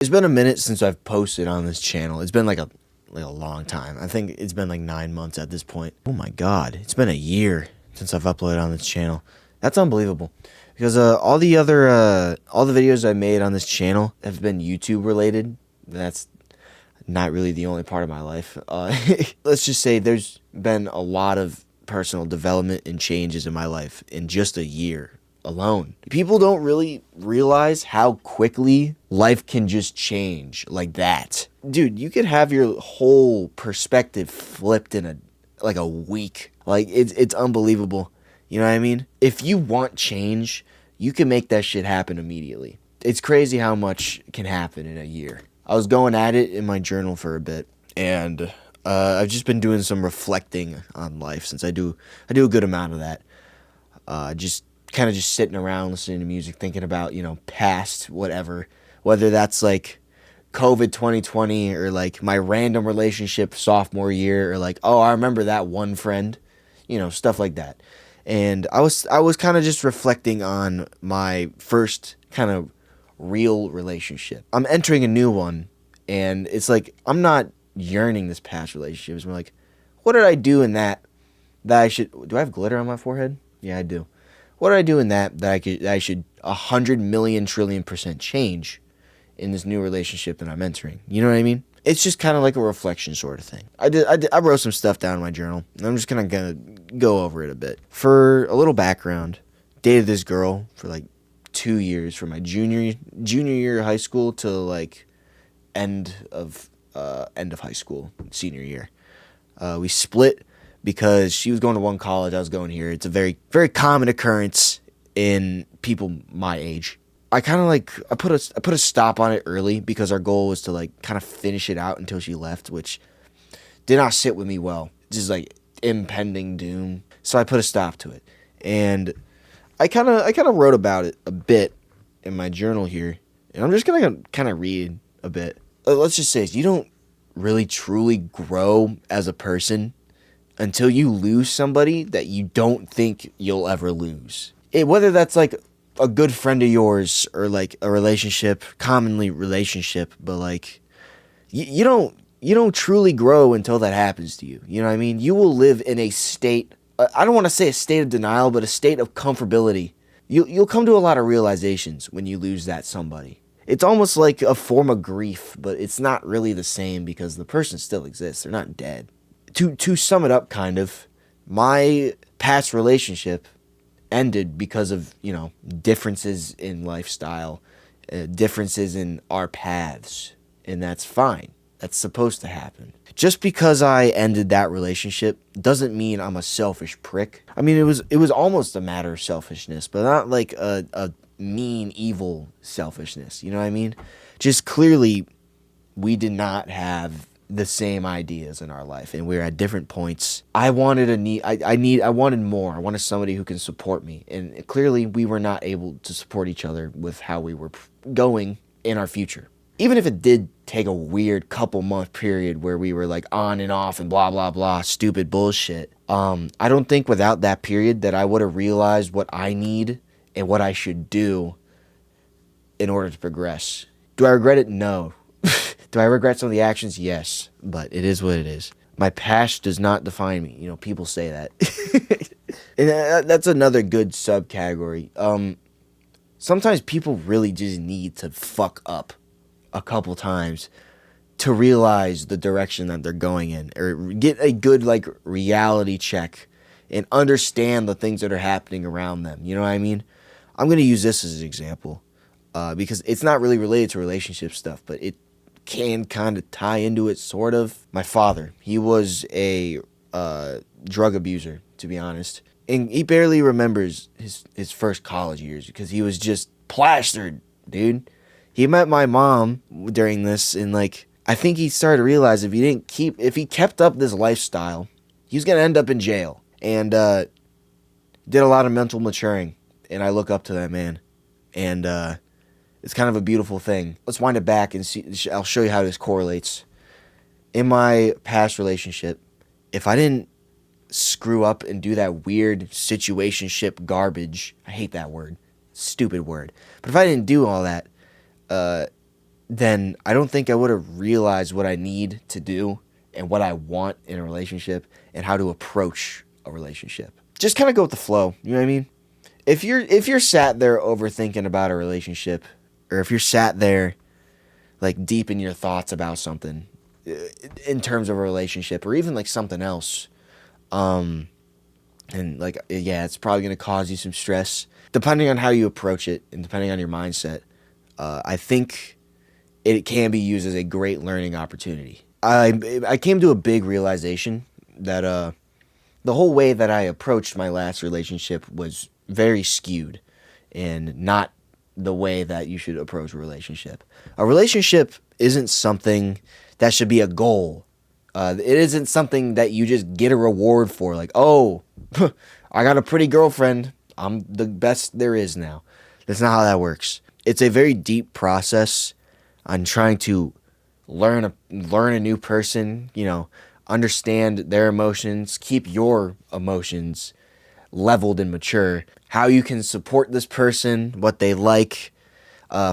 It's been a minute since I've posted on this channel. It's been like a long time. I think it's been like 9 months at this point. Oh my god, it's been a year since I've uploaded on this channel. That's unbelievable. Because all the videos I made on this channel have been YouTube related. That's not really the only part of my life. Let's just say there's been a lot of personal development and changes in my life in just a year alone. People don't really realize how quickly life can just change like that. Dude, you could have your whole perspective flipped in a week. Like it's unbelievable. You know what I mean? If you want change, you can make that shit happen immediately. It's crazy how much can happen in a year. I was going at it in my journal for a bit, and I've just been doing some reflecting on life since I do a good amount of that. Just kind of just sitting around listening to music, thinking about, past whatever, whether that's like COVID 2020 or like my random relationship sophomore year or like, oh, I remember that one friend, stuff like that. And I was kind of just reflecting on my first kind of real relationship. I'm entering a new one, and it's like I'm not yearning this past relationship. It's more like, what did I do in that I should? Do I have glitter on my forehead? Yeah, I do. What did I do in that I should 100 million trillion% change in this new relationship that I'm entering? You know what I mean? It's just kind of like a reflection sort of thing. I wrote some stuff down in my journal, and I'm just gonna go over it a bit. For a little background, dated this girl for like 2 years, from my junior year of high school to like end of high school, senior year. We split because she was going to one college, I was going here. It's a very, very common occurrence in people my age. I kind of I put a stop on it early because our goal was to like kind of finish it out until she left, which did not sit with me well. Just like impending doom. So I put a stop to it. And I kind of wrote about it a bit in my journal here. And I'm just going to kind of read a bit. Let's just say you don't really truly grow as a person until you lose somebody that you don't think you'll ever lose. Whether that's like a good friend of yours or like a relationship, commonly relationship, but like you don't truly grow until that happens to you. You know what I mean? You will live in a state, I don't want to say a state of denial, but a state of comfortability. You'll come to a lot of realizations when you lose that somebody. It's almost like a form of grief, but it's not really the same because the person still exists. They're not dead. To sum it up, kind of, my past relationship ended because of, differences in lifestyle, differences in our paths, and that's fine. That's supposed to happen. Just because I ended that relationship doesn't mean I'm a selfish prick. I mean, it was almost a matter of selfishness, but not like a mean, evil selfishness. You know what I mean? Just clearly, we did not have the same ideas in our life, and we were at different points. I wanted I wanted more. I wanted somebody who can support me, and clearly we were not able to support each other with how we were going in our future. Even if it did take a weird couple month period where we were like on and off and blah blah blah stupid bullshit, I don't think without that period that I would have realized what I need and what I should do in order to progress. Do I regret it? No. Do I regret some of the actions? Yes, but it is what it is. My past does not define me. People say that. And that's another good subcategory. Sometimes people really just need to fuck up a couple times to realize the direction that they're going in, or get a good like reality check and understand the things that are happening around them. You know what I mean? I'm going to use this as an example because it's not really related to relationship stuff, but it can kind of tie into it, sort of. My father, he was a drug abuser, to be honest, and he barely remembers his first college years because he was just plastered, dude. He met my mom during this, and like I think he started to realize if he kept up this lifestyle, he was gonna end up in jail, and did a lot of mental maturing. And I look up to that man, and it's kind of a beautiful thing. Let's wind it back and see. I'll show you how this correlates. In my past relationship, if I didn't screw up and do that weird situationship garbage, I hate that word, stupid word. But if I didn't do all that, then I don't think I would have realized what I need to do and what I want in a relationship and how to approach a relationship. Just kind of go with the flow, you know what I mean? If you're sat there overthinking about a relationship, or if you're sat there like deep in your thoughts about something in terms of a relationship or even like something else, and like, yeah, it's probably going to cause you some stress depending on how you approach it and depending on your mindset. I think it can be used as a great learning opportunity. I came to a big realization that the whole way that I approached my last relationship was very skewed and not the way that you should approach a relationship. A relationship isn't something that should be a goal. It isn't something that you just get a reward for. Like, oh, I got a pretty girlfriend. I'm the best there is now. That's not how that works. It's a very deep process on trying to learn a new person, understand their emotions, keep your emotions leveled and mature, how you can support this person, what they like,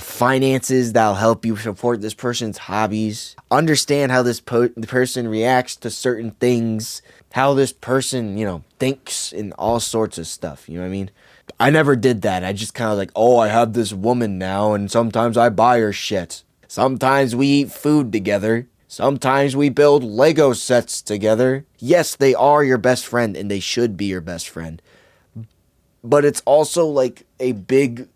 finances that'll help you support this person's hobbies, understand how this person reacts to certain things, how this person, thinks, and all sorts of stuff, you know what I mean? I never did that. I just kind of like, oh, I have this woman now, and sometimes I buy her shit. Sometimes we eat food together. Sometimes we build Lego sets together. Yes, they are your best friend, and they should be your best friend. But it's also like a big,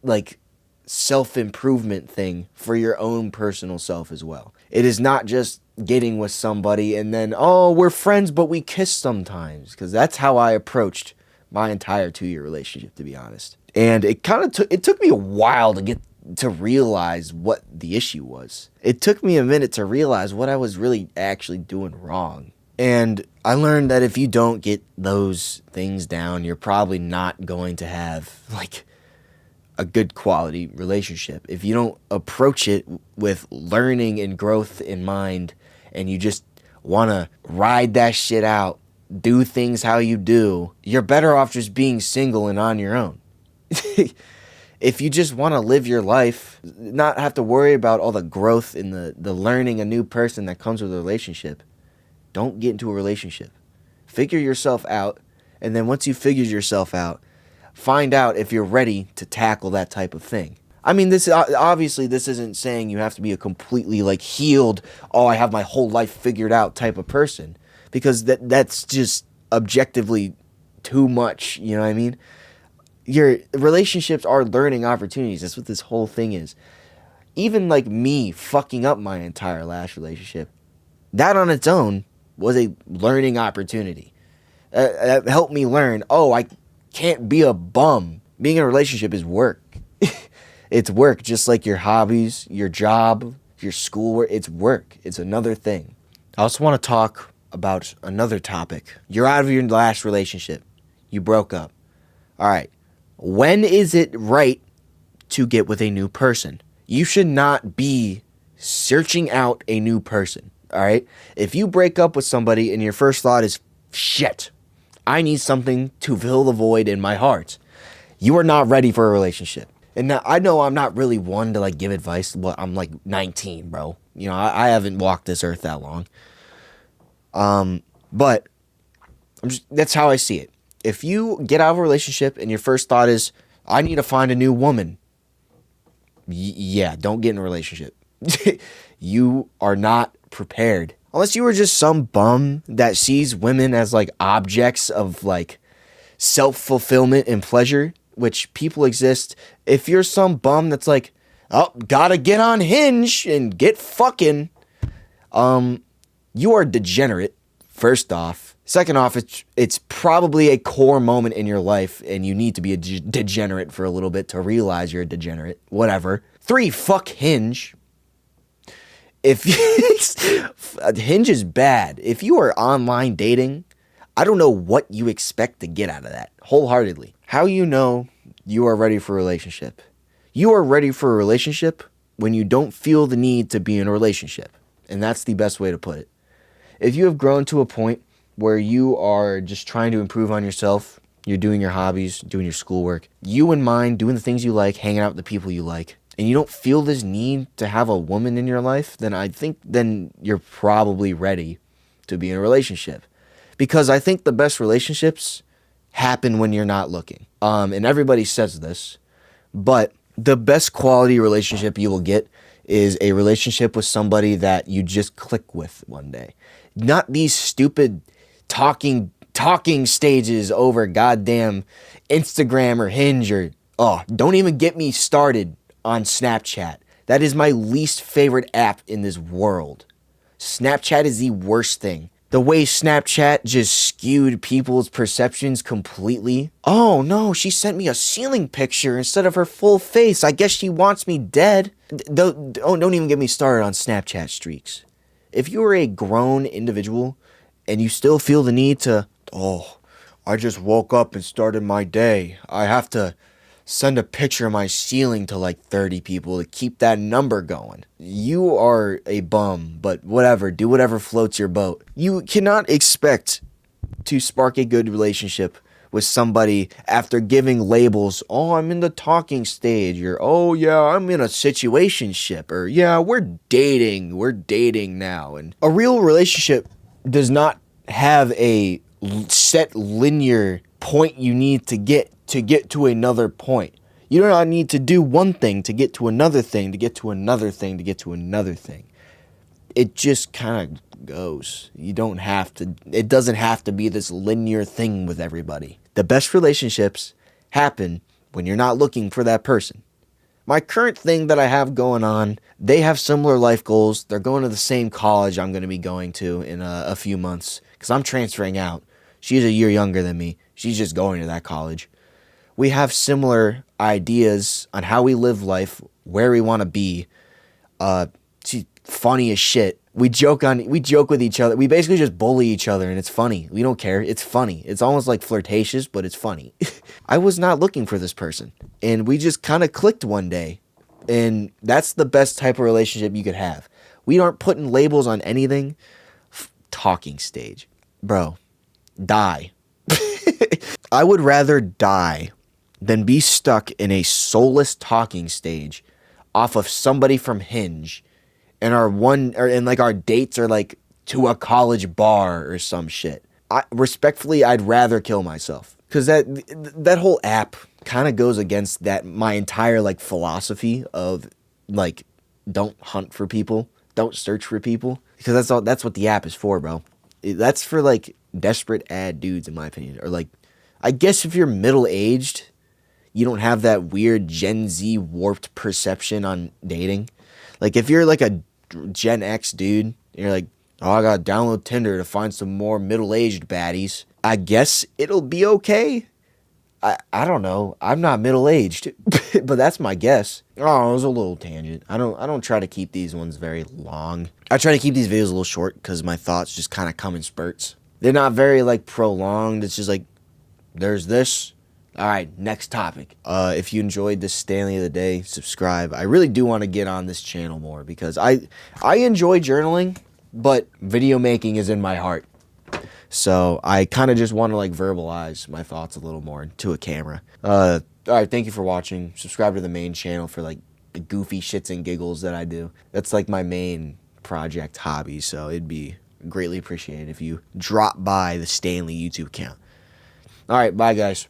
like, self-improvement thing for your own personal self as well. It is not just getting with somebody and then, oh, we're friends, but we kiss sometimes. Because that's how I approached my entire 2-year relationship, to be honest. And it kind of took me a while to realize what the issue was. It took me a minute to realize what I was really actually doing wrong. And I learned that if you don't get those things down, you're probably not going to have like a good quality relationship. If you don't approach it with learning and growth in mind, and you just want to ride that shit out, do things how you do, you're better off just being single and on your own. If you just want to live your life, not have to worry about all the growth and the learning a new person that comes with a relationship, don't get into a relationship. Figure yourself out, and then once you figure yourself out, find out if you're ready to tackle that type of thing. I mean, this isn't saying you have to be a completely like healed, oh, I have my whole life figured out type of person, because that's just objectively too much, you know what I mean? Your relationships are learning opportunities. That's what this whole thing is. Even like me fucking up my entire last relationship, that on its own was a learning opportunity. That helped me learn, oh, I can't be a bum. Being in a relationship is work. It's work, just like your hobbies, your job, your schoolwork. It's work. It's another thing. I also want to talk about another topic. You're out of your last relationship. You broke up. All right. When is it right to get with a new person? You should not be searching out a new person. All right. If you break up with somebody and your first thought is, shit, I need something to fill the void in my heart, you are not ready for a relationship. And now I know I'm not really one to like give advice. Well, I'm like 19, bro. I haven't walked this earth that long. But that's how I see it. If you get out of a relationship and your first thought is, I need to find a new woman, yeah, don't get in a relationship. You are not prepared. Unless you were just some bum that sees women as like objects of like self-fulfillment and pleasure, which people exist. If you're some bum that's like, oh, gotta get on Hinge and get fucking, you are degenerate, first off. Second off, it's probably a core moment in your life, and you need to be a degenerate for a little bit to realize you're a degenerate. Whatever. 3, fuck Hinge. Hinge is bad. If you are online dating, I don't know what you expect to get out of that, wholeheartedly. How you know you are ready for a relationship? You are ready for a relationship when you don't feel the need to be in a relationship. And that's the best way to put it. If you have grown to a point where you are just trying to improve on yourself, you're doing your hobbies, doing your schoolwork, you in mind, doing the things you like, hanging out with the people you like, and you don't feel this need to have a woman in your life, then I think then you're probably ready to be in a relationship. Because I think the best relationships happen when you're not looking. And everybody says this, but the best quality relationship you will get is a relationship with somebody that you just click with one day. Not these stupid talking stages over goddamn Instagram or Hinge or, oh, don't even get me started on Snapchat. That is my least favorite app in this world. Snapchat is the worst thing. The way Snapchat just skewed people's perceptions completely. Oh no, she sent me a ceiling picture instead of her full face. I guess she wants me dead. Don't even get me started on Snapchat streaks. If you are a grown individual and you still feel the need to, oh, I just woke up and started my day, I have to send a picture of my ceiling to like 30 people to keep that number going. You are a bum, but whatever. Do whatever floats your boat. You cannot expect to spark a good relationship with somebody after giving labels. Oh, I'm in the talking stage. Or, oh yeah, I'm in a situationship. Or, yeah, we're dating. We're dating now. And a real relationship does not have a set linear point you need to get to another point. You do not need to do one thing to get to another thing, to get to another thing, to get to another thing. It just kind of goes. You don't have to, it doesn't have to be this linear thing with everybody. The best relationships happen when you're not looking for that person. My current thing that I have going on, they have similar life goals. They're going to the same college I'm going to be going to in a few months because I'm transferring out. She's a year younger than me. She's just going to that college. We have similar ideas on how we live life, where we want to be. She's funny as shit. We joke with each other. We basically just bully each other, and it's funny. We don't care. It's funny. It's almost like flirtatious, but it's funny. I was not looking for this person, and we just kind of clicked one day, and that's the best type of relationship you could have. We aren't putting labels on anything. Talking stage. Bro, die. I would rather die than be stuck in a soulless talking stage off of somebody from Hinge and our dates are like to a college bar or some shit. Respectfully, I'd rather kill myself because that whole app kind of goes against that my entire like philosophy of like don't hunt for people, don't search for people, because that's what the app is for, bro. That's for like desperate ad dudes in my opinion, or like I guess if you're middle-aged, you don't have that weird Gen Z warped perception on dating. Like, if you're like a Gen X dude, and you're like, oh, I gotta download Tinder to find some more middle-aged baddies, I guess it'll be okay. I don't know. I'm not middle-aged, but that's my guess. Oh, it was a little tangent. I don't try to keep these ones very long. I try to keep these videos a little short because my thoughts just kind of come in spurts. They're not very, like, prolonged. It's just like, there's this. All right, next topic. If you enjoyed this Stanley of the Day, subscribe. I really do want to get on this channel more because I enjoy journaling, but video making is in my heart. So I kind of just want to like verbalize my thoughts a little more to a camera. All right, thank you for watching. Subscribe to the main channel for like the goofy shits and giggles that I do. That's like my main project hobby, so it'd be greatly appreciated if you drop by the Stanley YouTube account. All right, bye guys.